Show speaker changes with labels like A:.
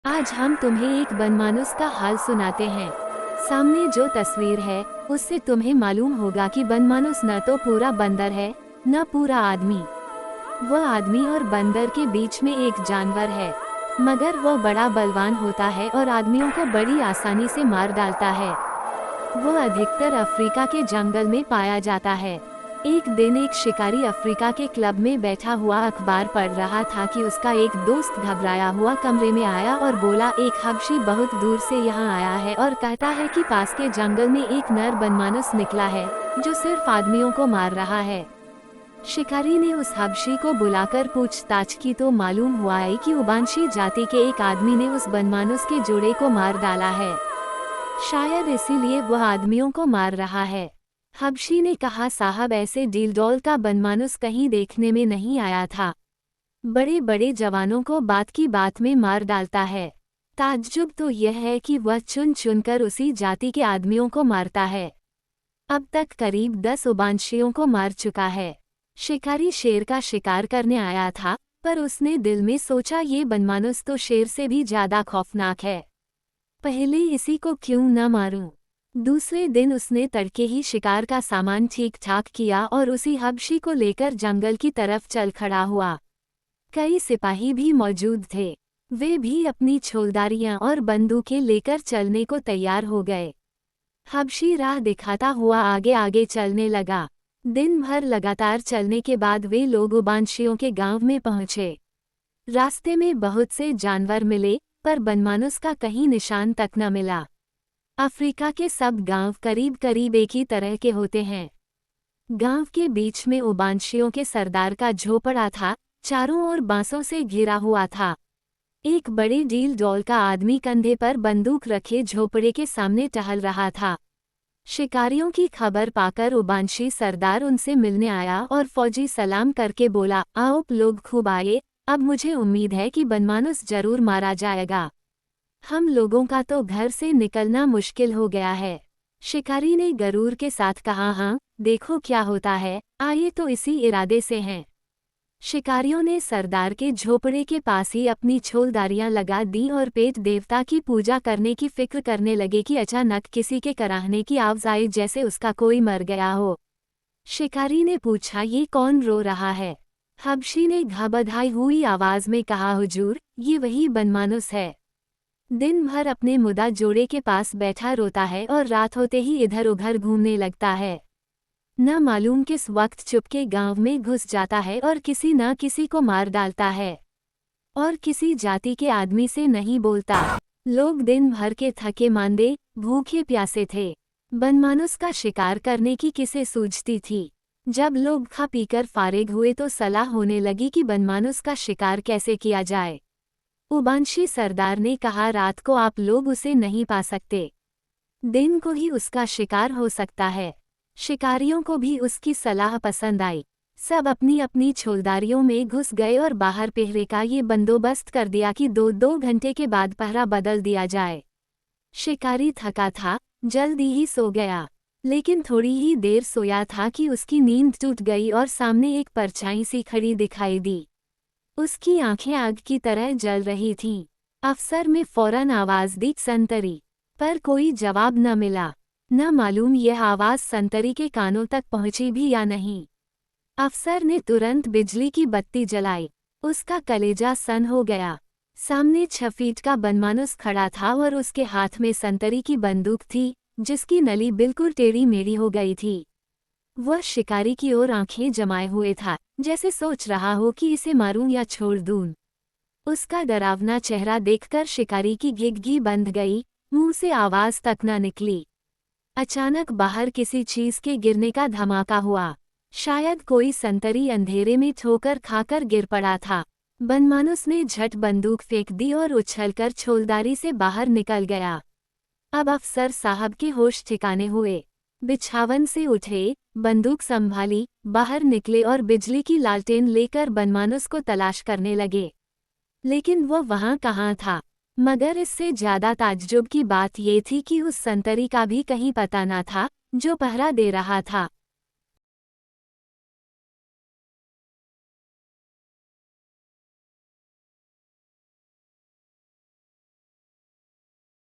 A: आज हम तुम्हें एक बनमानुस का हाल सुनाते हैं। सामने जो तस्वीर है उससे तुम्हें मालूम होगा कि बनमानुस न तो पूरा बंदर है न पूरा आदमी। वह आदमी और बंदर के बीच में एक जानवर है, मगर वह बड़ा बलवान होता है और आदमियों को बड़ी आसानी से मार डालता है। वह अधिकतर अफ्रीका के जंगल में पाया जाता है। एक दिन एक शिकारी अफ्रीका के क्लब में बैठा हुआ अखबार पढ़ रहा था कि उसका एक दोस्त घबराया हुआ कमरे में आया और बोला, एक हबशी बहुत दूर से यहाँ आया है और कहता है कि पास के जंगल में एक नर बनमानुस निकला है जो सिर्फ आदमियों को मार रहा है। शिकारी ने उस हबशी को बुलाकर पूछताछ की तो मालूम हुआ है कि उबांशी जाति के एक आदमी ने उस बनमानुस के जोड़े को मार डाला है। शायद इसीलिए वह आदमियों को मार रहा है। हबशी ने कहा, साहब ऐसे डीलडौल का बनमानुस कहीं देखने में नहीं आया था। बड़े बड़े जवानों को बात की बात में मार डालता है। ताज्जुब तो यह है कि वह चुन चुनकर उसी जाति के आदमियों को मारता है। अब तक करीब 10 उबांशियों को मार चुका है। शिकारी शेर का शिकार करने आया था, पर उसने दिल में सोचा, ये बनमानुस तो शेर से भी ज्यादा खौफनाक है। पहले इसी को क्यों न मारूं। दूसरे दिन उसने तड़के ही शिकार का सामान ठीक ठाक किया और उसी हबशी को लेकर जंगल की तरफ चल खड़ा हुआ। कई सिपाही भी मौजूद थे। वे भी अपनी छोलदारियां और बंदूकें लेकर चलने को तैयार हो गए। हबशी राह दिखाता हुआ आगे आगे चलने लगा। दिन भर लगातार चलने के बाद वे लोग उबांशियों के गांव में पहुंचे। रास्ते में बहुत से जानवर मिले, पर बनमानुस का कहीं निशान तक न मिला। अफ्रीका के सब गांव करीब करीब एक ही तरह के होते हैं। गांव के बीच में उबांशियों के सरदार का झोपड़ा था, चारों ओर बांसों से घिरा हुआ था। एक बड़े डील डॉल का आदमी कंधे पर बंदूक रखे झोपड़े के सामने टहल रहा था। शिकारियों की खबर पाकर उबांशी सरदार उनसे मिलने आया और फौजी सलाम करके बोला, आओ लोग खूब आए, अब मुझे उम्मीद है कि बनमानुस जरूर मारा जाएगा। हम लोगों का तो घर से निकलना मुश्किल हो गया है। शिकारी ने गरूर के साथ कहा, हाँ देखो क्या होता है, आइए तो इसी इरादे से हैं। शिकारियों ने सरदार के झोपड़े के पास ही अपनी छोलदारियां लगा दी और पेट देवता की पूजा करने की फिक्र करने लगे कि अचानक किसी के कराहने की आवाज आई, जैसे उसका कोई मर गया हो। शिकारी ने पूछा, ये कौन रो रहा है? हबशी ने घबराई हुई आवाज में कहा, हुजूर ये वही बनमानुस है। दिन भर अपने मुदा जोड़े के पास बैठा रोता है और रात होते ही इधर उधर घूमने लगता है। न मालूम किस वक्त चुपके गांव में घुस जाता है और किसी न किसी को मार डालता है, और किसी जाति के आदमी से नहीं बोलता। लोग दिन भर के थके मांदे भूखे प्यासे थे। बनमानुस का शिकार करने की किसे सूझती थी। जब लोग खा पीकर फारिग हुए तो सलाह होने लगी कि बनमानुस का शिकार कैसे किया जाए। उबांशी सरदार ने कहा, रात को आप लोग उसे नहीं पा सकते, दिन को ही उसका शिकार हो सकता है। शिकारियों को भी उसकी सलाह पसंद आई। सब अपनी अपनी छोलदारियों में घुस गए और बाहर पहरे का ये बंदोबस्त कर दिया कि 2-2 घंटे के बाद पहरा बदल दिया जाए। शिकारी थका था, जल्दी ही सो गया, लेकिन थोड़ी ही देर सोया था कि उसकी नींद टूट गई और सामने एक परछाई सी खड़ी दिखाई दी। उसकी आंखें आग की तरह जल रही थीं। अफसर में फौरन आवाज दी, संतरी, पर कोई जवाब न मिला। न मालूम यह आवाज संतरी के कानों तक पहुंची भी या नहीं। अफसर ने तुरंत बिजली की बत्ती जलाई। उसका कलेजा सन हो गया। सामने 6 फीट का बनमानुस खड़ा था और उसके हाथ में संतरी की बंदूक थी, जिसकी नली बिल्कुल टेढ़ी मेढ़ी हो गई थी। वह शिकारी की ओर आंखें जमाए हुए था, जैसे सोच रहा हो कि इसे मारूं या छोड़ दूं। उसका डरावना चेहरा देखकर शिकारी की घिघी बंध गई, मुंह से आवाज तक न निकली। अचानक बाहर किसी चीज के गिरने का धमाका हुआ। शायद कोई संतरी अंधेरे में ठोकर खाकर गिर पड़ा था। बनमानुस ने झट बंदूक फेंक दी और उछलकर छोलदारी से बाहर निकल गया। अब अफसर साहब के होश ठिकाने हुए। बिछावन से उठे, बंदूक संभाली, बाहर निकले और बिजली की लालटेन लेकर बनमानुस को तलाश करने लगे। लेकिन वह वहां कहाँ था। मगर इससे ज्यादा ताज्जुब की बात ये थी कि उस संतरी का भी कहीं पता न था जो पहरा दे रहा था।